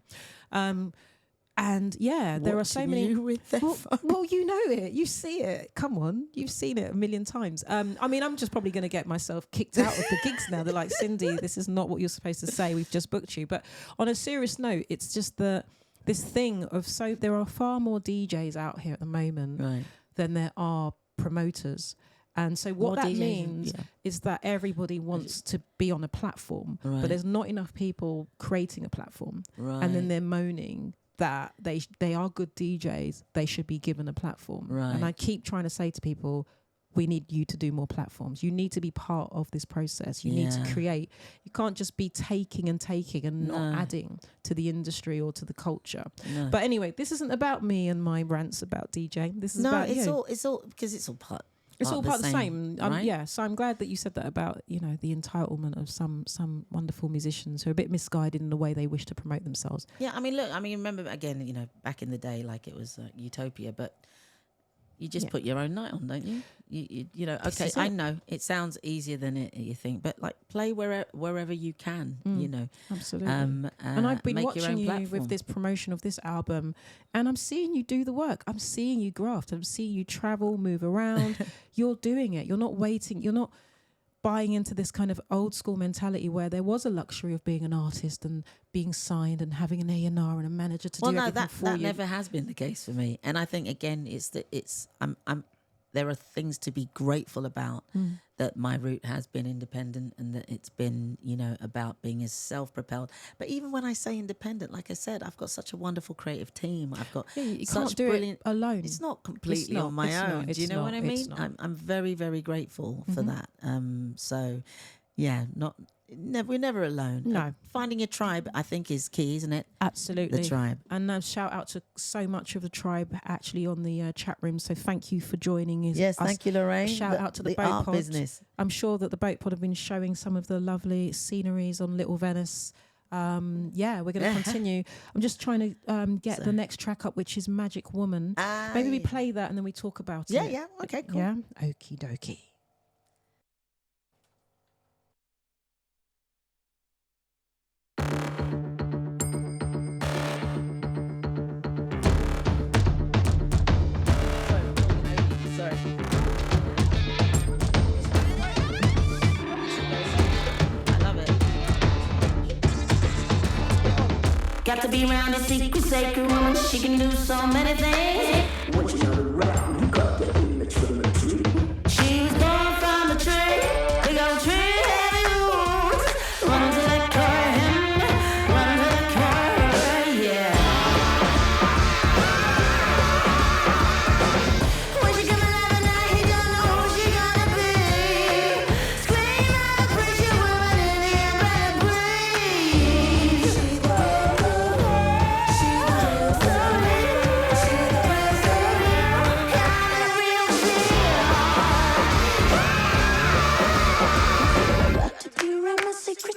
and yeah, there are so many. Well, you know it, you see it. Come on, you've seen it a million times. I mean, I'm just probably going to get myself kicked out of the gigs now. They're like, Cyndi, this is not what you're supposed to say. We've just booked you. But on a serious note, it's just this thing of there are far more DJs out here at the moment than there are promoters. And so what that means is that everybody wants to be on a platform, but there's not enough people creating a platform. And then they're moaning that they are good DJs, they should be given a platform. And I keep trying to say to people, we need you to do more platforms. You need to be part of this process. You need to create. You can't just be taking and not adding to the industry or to the culture. But anyway, this isn't about me and my rants about DJing. This is about you. It's all because it's all part. It's all part of the same. Right? So I'm glad that you said that about, the entitlement of some wonderful musicians who are a bit misguided in the way they wish to promote themselves. Yeah, remember again, back in the day, like it was utopia, but you just put your own night on, don't you? Okay, I know it sounds easier than you think, but like play wherever you can, Absolutely. And I've been watching you with this promotion of this album, and I'm seeing you do the work. I'm seeing you graft. I'm seeing you travel, move around. You're doing it. You're not waiting. You're not buying into this kind of old school mentality where there was a luxury of being an artist and being signed and having an A&R and a manager to do everything for you. That never has been the case for me. And I think again, there are things to be grateful about that my route has been independent and that it's been, about being as self-propelled. But even when I say independent, like I said, I've got such a wonderful creative team. I've got you such can't do brilliant it alone. It's not completely on my own. Do you know what I mean? I'm very, very grateful for that. So, yeah, we're never alone. No. Finding a tribe, I think, is key, isn't it? Absolutely. The tribe. And shout out to so much of the tribe actually on the chat room. So thank you for joining us. Yes, thank you, Lorraine. Shout out to the Boat art Pod. business. I'm sure that the Boat Pod have been showing some of the lovely sceneries on Little Venice. We're going to continue. I'm just trying to get the next track up, which is Magic Woman. Maybe we play that and then we talk about it. Yeah. Okay, cool. Yeah. Okie dokie. Got to be around a secret, sacred woman. She can do so many things. When you're not around, you got the image from the tree. She was born from a tree, big old tree, heavy roots. Run to the curtain, run to the curtain, yeah. When she coming out at night, he don't know who she gonna be. Scream out, preacher woman in the empire breeze.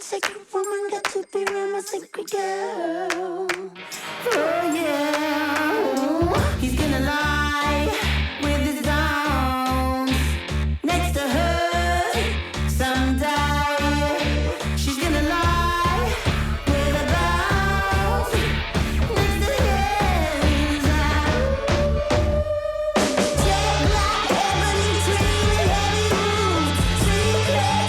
Secret woman, got to be around my secret girl. Oh yeah, he's gonna lie with his arms next to her someday. She's gonna lie with her bones next to his. Jet black ebony tree with heavy roots, secret,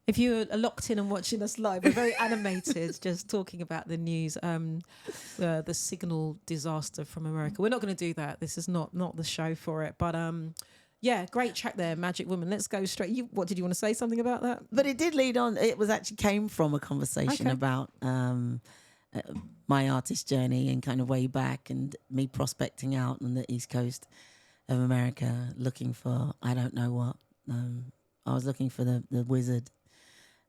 If you are locked in and watching us live, we're very animated, just talking about the news, the signal disaster from America. We're not going to do that. This is not the show for it. But yeah, great track there, Magic Woman. Let's go straight. What did you want to say something about that? But it did lead on. It was actually came from a conversation about my artist journey and kind of way back, and me prospecting out on the East Coast of America, looking for I don't know what. I was looking for the wizard.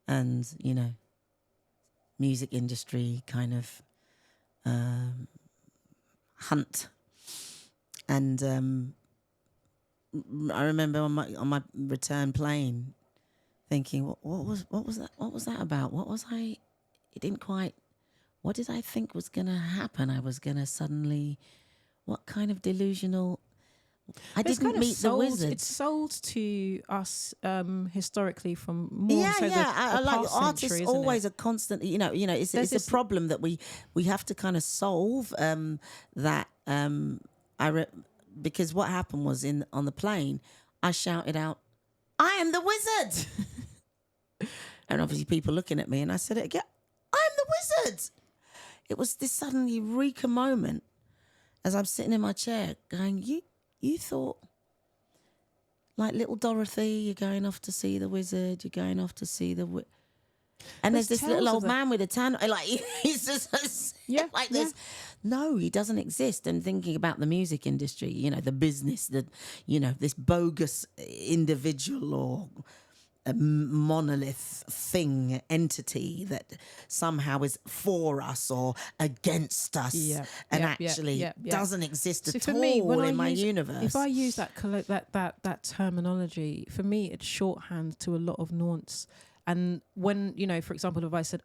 And, you know, music industry kind of hunt. And I remember on my return plane thinking, what was that about? It didn't quite, what did I think was going to happen? I was going to suddenly, what kind of delusional... I didn't meet the wizard. It's sold to us historically from more so the like past artists century, always a constant. It's a problem that we have to kind of solve. That because what happened was on the plane, I shouted out, "I am the wizard," and obviously people looking at me, and I said it again, "I am the wizard." It was this sudden eureka moment as I'm sitting in my chair, going, You thought, like little Dorothy, you're going off to see the wizard, you're going off to see the... And there's this little old man with a tan, like, he's just like this. No, he doesn't exist. And thinking about the music industry, the business, this bogus individual or a monolith thing, entity that somehow is for us or against us, doesn't exist at all in my universe. If I use that terminology, for me, it's shorthand to a lot of nuance. And when, for example, if I said,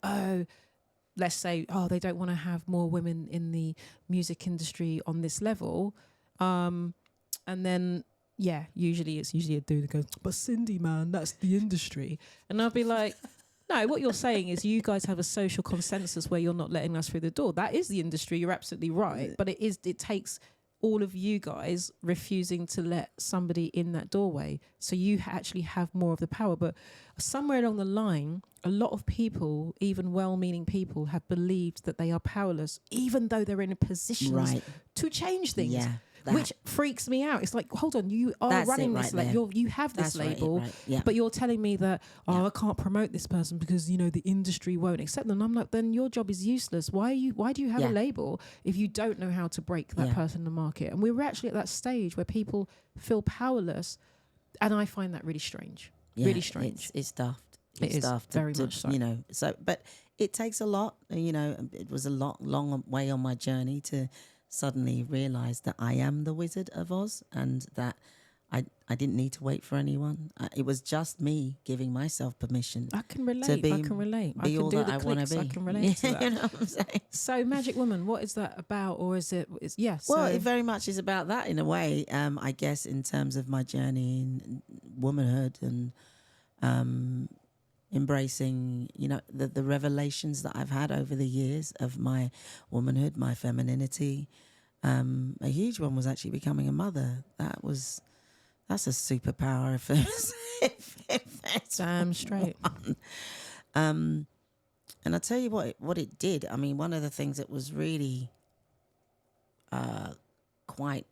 let's say, they don't want to have more women in the music industry on this level, and then... Yeah, usually it's a dude that goes, but Cyndi, man, that's the industry. And I'll be like, no, what you're saying is you guys have a social consensus where you're not letting us through the door. That is the industry. You're absolutely right. But it takes all of you guys refusing to let somebody in that doorway. So you actually have more of the power. But somewhere along the line, a lot of people, even well-meaning people, have believed that they are powerless, even though they're in a position to change things. Yeah. Which freaks me out. It's like, hold on, you are running this label. You have this label, but you're telling me that, I can't promote this person because, the industry won't accept them. And I'm like, then your job is useless. Why do you have a label if you don't know how to break that person in the market? And we were actually at that stage where people feel powerless. And I find that really strange. Really strange. It's daft. It's daft. Very much so. But it takes a lot, it was a long way on my journey to suddenly realised that I am the Wizard of Oz and that I didn't need to wait for anyone. It was just me giving myself permission. I can relate. I can relate. I can do the clicks. I can relate to that. You know what I'm saying? So Magic Woman, what is that about? Or is it... Well, it very much is about that in a way, I guess, in terms of my journey in womanhood and embracing, the revelations that I've had over the years of my womanhood, my femininity. A huge one was actually becoming a mother. That's a superpower if it's damn straight. And I'll tell you what it did. I mean, one of the things that was really quite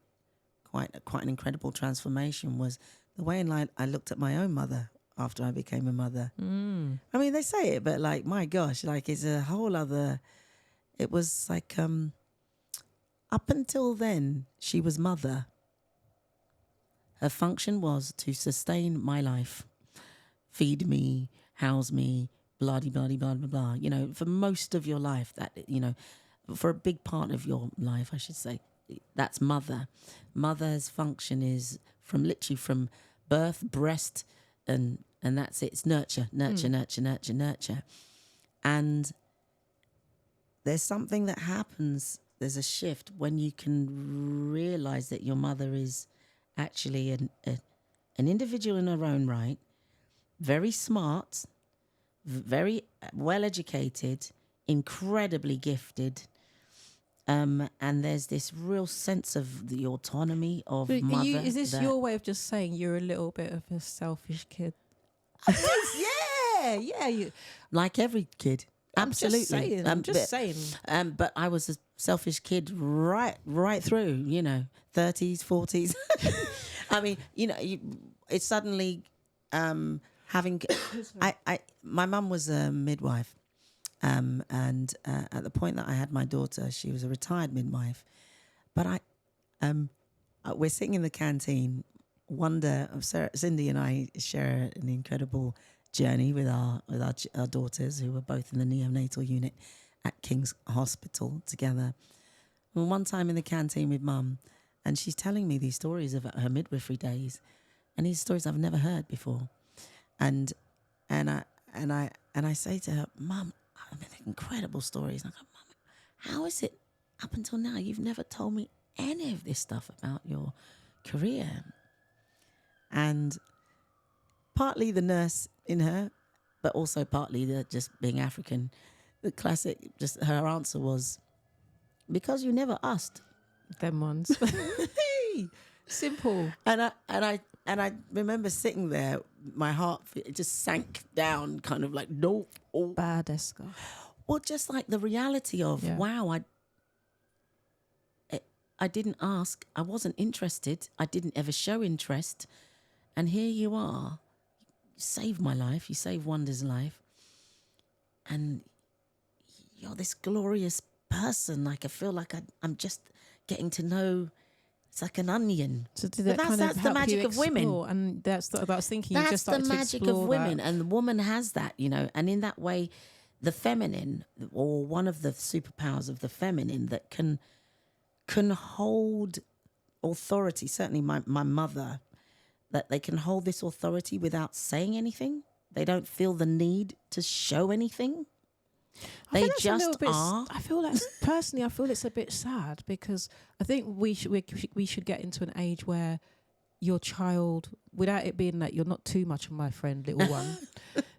an incredible transformation was the way in life I looked at my own mother after I became a mother. I mean, they say it, but like, my gosh, like it's a whole other, it was like, up until then, she was mother. Her function was to sustain my life, feed me, house me, blah, blah, blah, blah, blah. For most of your life, that, for a big part of your life, I should say, that's mother. Mother's function is literally from birth, breast, and that's it. It's nurture. And there's something that happens. There's a shift when you can realize that your mother is actually an individual in her own right, very smart, very well educated, incredibly gifted. And there's this real sense of the autonomy of mother. Is this your way of just saying you're a little bit of a selfish kid? Yeah. yeah. like every kid. Absolutely. I'm just saying. But I was a selfish kid right through, 30s, 40s. I mean, it's suddenly having. My mum was a midwife, and at the point that I had my daughter, she was a retired midwife. But we're sitting in the canteen. Cyndi and I share an incredible journey with our daughters, who were both in the neonatal unit at King's Hospital together. And one time in the canteen with Mum, and she's telling me these stories of her midwifery days, and these stories I've never heard before. And I say to her, Mum, I mean, incredible stories. And I go, Mum, how is it up until now you've never told me any of this stuff about your career? And partly the nurse in her, but also partly the just being African, the classic, just her answer was, because you never asked. Them ones. Simple. And I remember sitting there, my heart, it just sank down, kind of like, no. Oh. Bad Eska. Well, just like the reality of, wow, I didn't ask, I wasn't interested, I didn't ever show interest, and here you are. You saved my life, you saved Wanda's life, and you're this glorious person. Like, I feel like I'm just getting to know. It's like an onion. So did that that's the magic of women. And that's what I was thinking. That's you just started the to magic explore of women, that. and the woman has that, and in that way, the feminine, or one of the superpowers of the feminine, that can hold authority. Certainly, my mother, that they can hold this authority without saying anything. They don't feel the need to show anything. They just are. I feel it's a bit sad, because I think we should get into an age where your child, without it being that you're not too much of my friend, little one,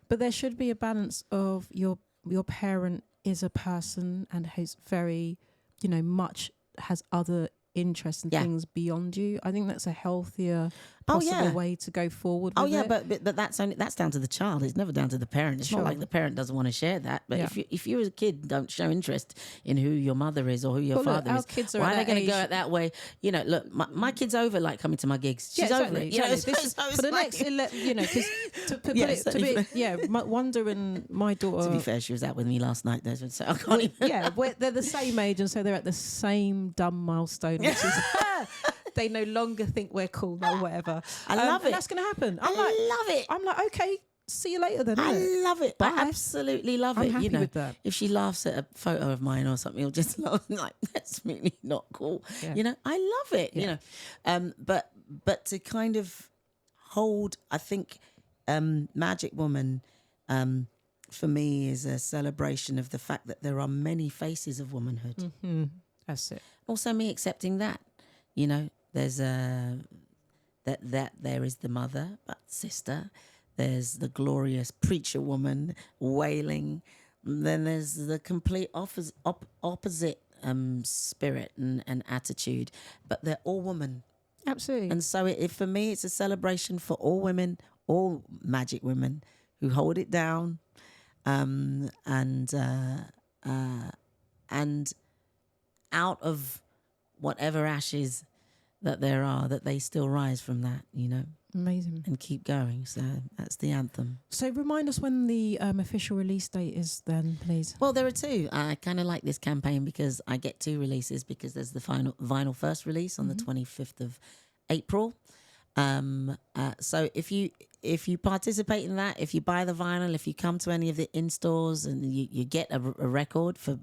but there should be a balance of your parent is a person and has very, much has other interests and things beyond you. I think that's a healthier possible way to go forward with it. But that's down to the child. It's never down to the parent. It's not like the parent doesn't want to share that. But if you as a kid don't show interest in who your mother is or who your father is, kids are why are they going to age. go out that way? Look, my kid's over like coming to my gigs. She's over it. This is for the next 11, because to put it, Wanda and my daughter. To be fair, she was out with me last night, though, so I can't even. They're the same age, and so they're at the same dumb milestone, which is they no longer think we're cool or whatever. I love it. That's going to happen. I love it. I'm like, okay, see you later then. I love it. Bye. I absolutely love it. I'm happy with that. If she laughs at a photo of mine or something, you'll just laugh like, that's really not cool. Yeah. I love it. Yeah. But to kind of hold, I think, Magic Woman, for me, is a celebration of the fact that there are many faces of womanhood. Mm-hmm. That's it. Also, me accepting that. There's that there is the mother, but sister. There's the glorious preacher woman wailing. Then there's the complete opposite spirit and attitude. But they're all women. Absolutely. And so for me, it's a celebration for all women, all magic women who hold it down, and out of whatever ashes that there are, that they still rise from that, Amazing. and keep going. So that's the anthem. So remind us when the official release date is then, please. Well, there are two. I kind of like this campaign because I get two releases, because there's the final vinyl first release on the 25th of April. So if you participate in that, if you buy the vinyl, if you come to any of the in-stores, and you get a record for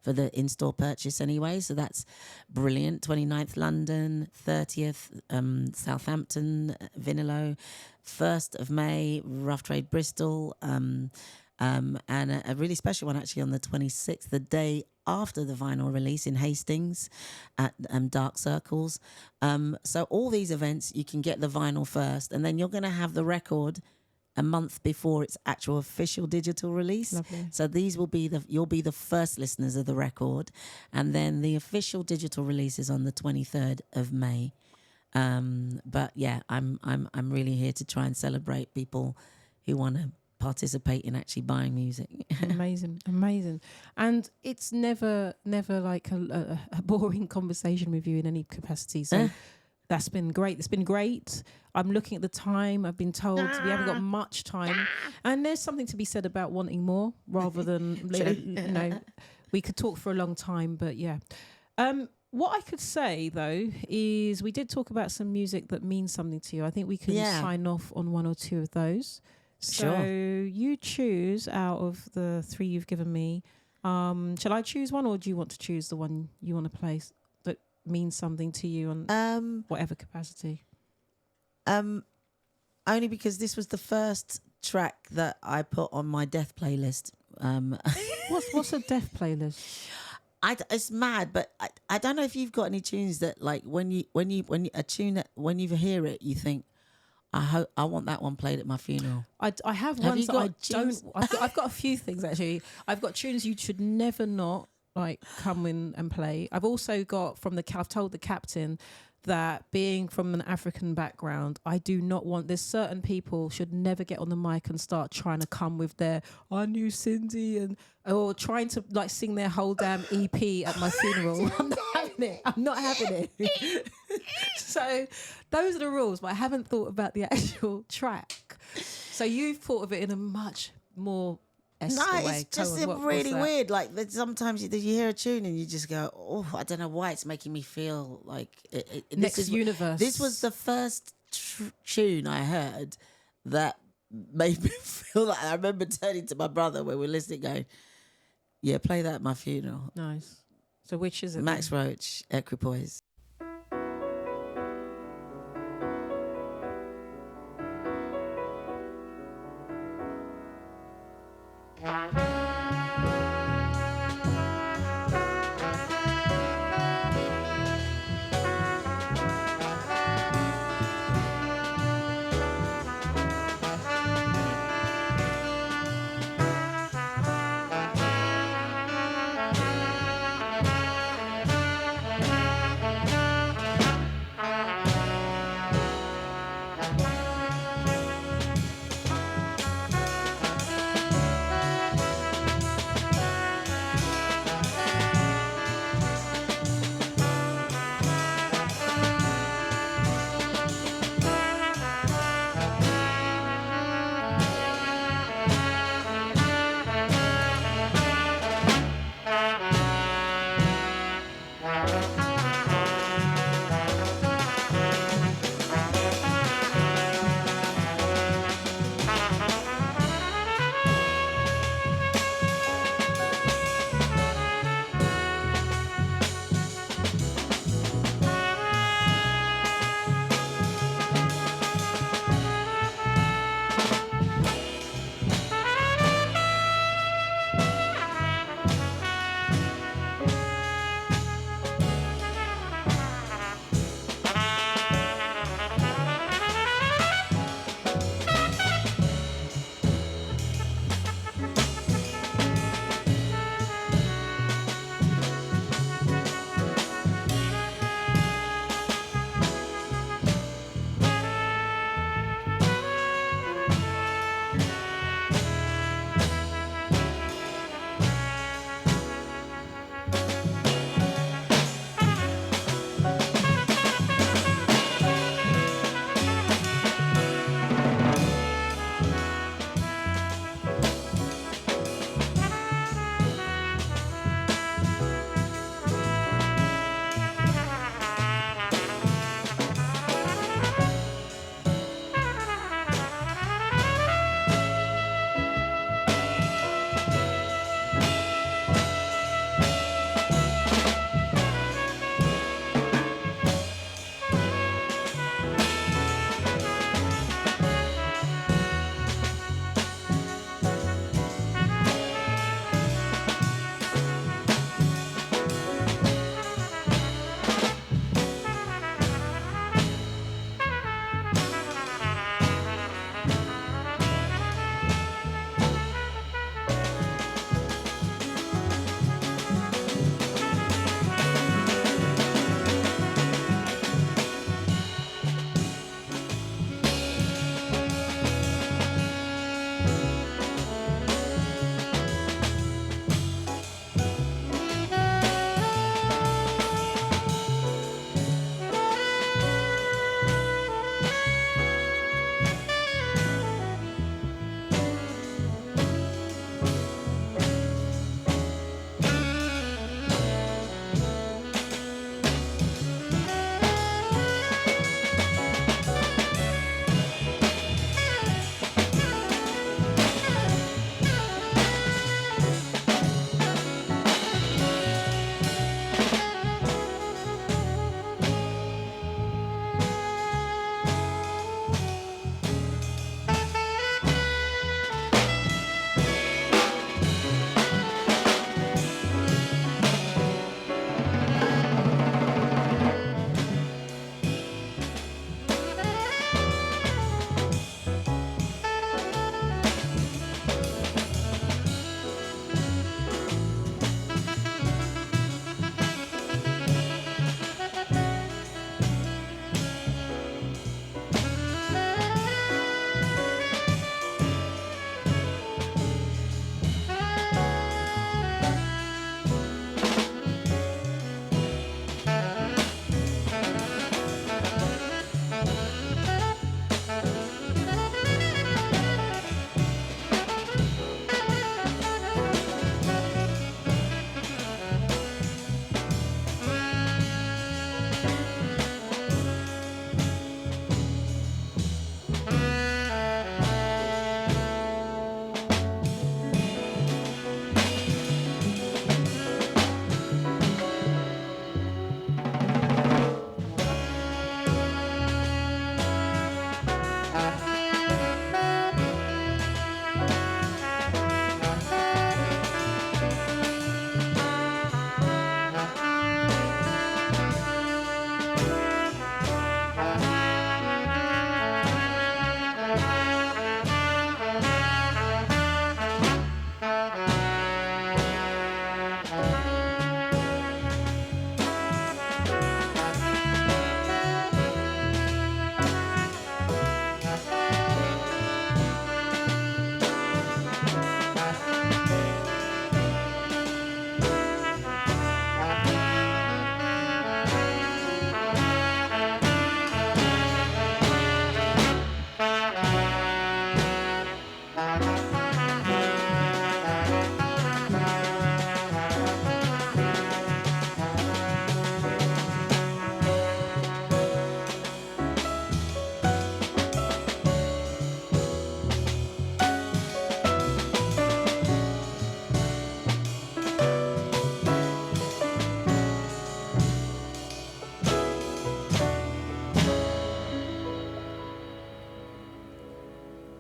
the in-store purchase anyway, so that's brilliant. 29th London, 30th Southampton, Vinilo, 1st of May, Rough Trade Bristol, and a really special one actually on the 26th, the day after the vinyl release, in Hastings at Dark Circles. So all these events, you can get the vinyl first, and then you're going to have the record a month before its actual official digital release. Lovely. So these will be you'll be the first listeners of the record, and then the official digital release is on the 23rd of May. But yeah, I'm really here to try and celebrate people who want to participate in actually buying music. Amazing. And it's never like a boring conversation with you in any capacity. So that's been great. It's been great. I'm looking at the time. I've been told we haven't got much time. And there's something to be said about wanting more rather than, we could talk for a long time, but yeah. What I could say, though, is we did talk about some music that means something to you. I think we can sign off on one or two of those. So you choose out of the three you've given me. Shall I choose one, or do you want to choose the one you want to play that means something to you on whatever capacity? Only because this was the first track that I put on my death playlist. What's a death playlist? It's mad, but I don't know if you've got any tunes that, like, when you a tune that when you hear it, you think, I want that one played at my funeral. I have ones that I don't. I've got a few things actually. I've got tunes you should never not like come in and play. I've also got I've told the captain that being from an African background, I do not want, there's certain people should never get on the mic and start trying to come with their, I knew Cyndi, or trying to like sing their whole damn EP at my funeral. I'm not having it. So those are the rules, but I haven't thought about the actual track. So you've thought of it in a much more Eska way. It's just really weird. Like sometimes you hear a tune and you just go, oh, I don't know why it's making me feel like next universe. This was the first tune I heard that made me feel like. I remember turning to my brother when we were listening, going, "Yeah, play that at my funeral." Nice. So which is it? Max Roach, Equipoise.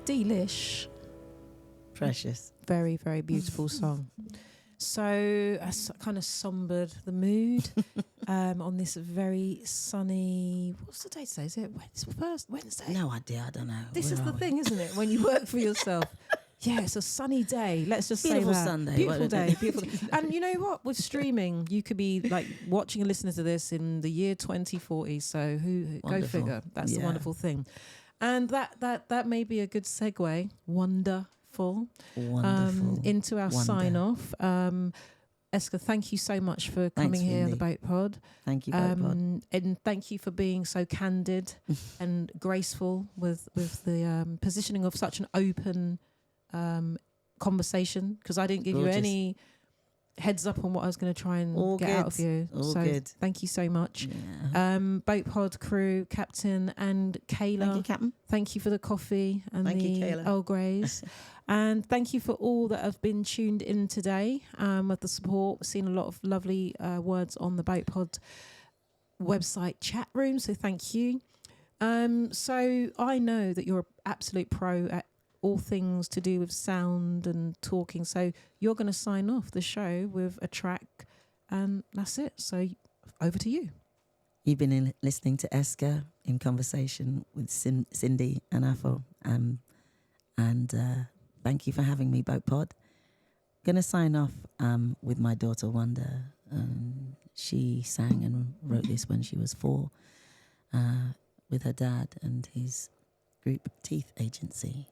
Delish. Precious. Very, very beautiful song. So I kind of sombered the mood on this very sunny. What's the date today? Is it Wednesday? No idea. I don't know. This Where is the are we? thing, isn't it? When you work for yourself. Yeah, it's a sunny day. Let's just Beautiful say that. Sunday. Beautiful day. Beautiful. And you know what? With streaming, you could be like watching and listening to this in the year 2040. So go Wonderful. figure. That's the Yeah. wonderful thing. And that may be a good segue. Wonderful. Into our Wonder. sign off. Eska, thank you so much for coming Thanks, here on the Cindy. Boat Pod. Thank you, BoArd. And thank you for being so candid and graceful with the positioning of such an open conversation, because I didn't give Gorgeous. you any heads up on what I was going to try and All get good. out of you. All so good. thank you so much. Yeah. Boat Pod crew, Captain and Kayla. Thank you, Captain. Thank you for the coffee and Thank you, the Kayla. Earl Greys. And thank you for all that have been tuned in today with the support. We've seen a lot of lovely words on the Boat Pod website chat room, so thank you. So I know that you're an absolute pro at all things to do with sound and talking, so you're going to sign off the show with a track, and that's it. So over to you. You've been listening to Eska in conversation with Cyndi and Afo. Thank you for having me, Boat Pod. Going to sign off with my daughter, Wanda. She sang and wrote this when she was 4 with her dad and his group Teeth Agency.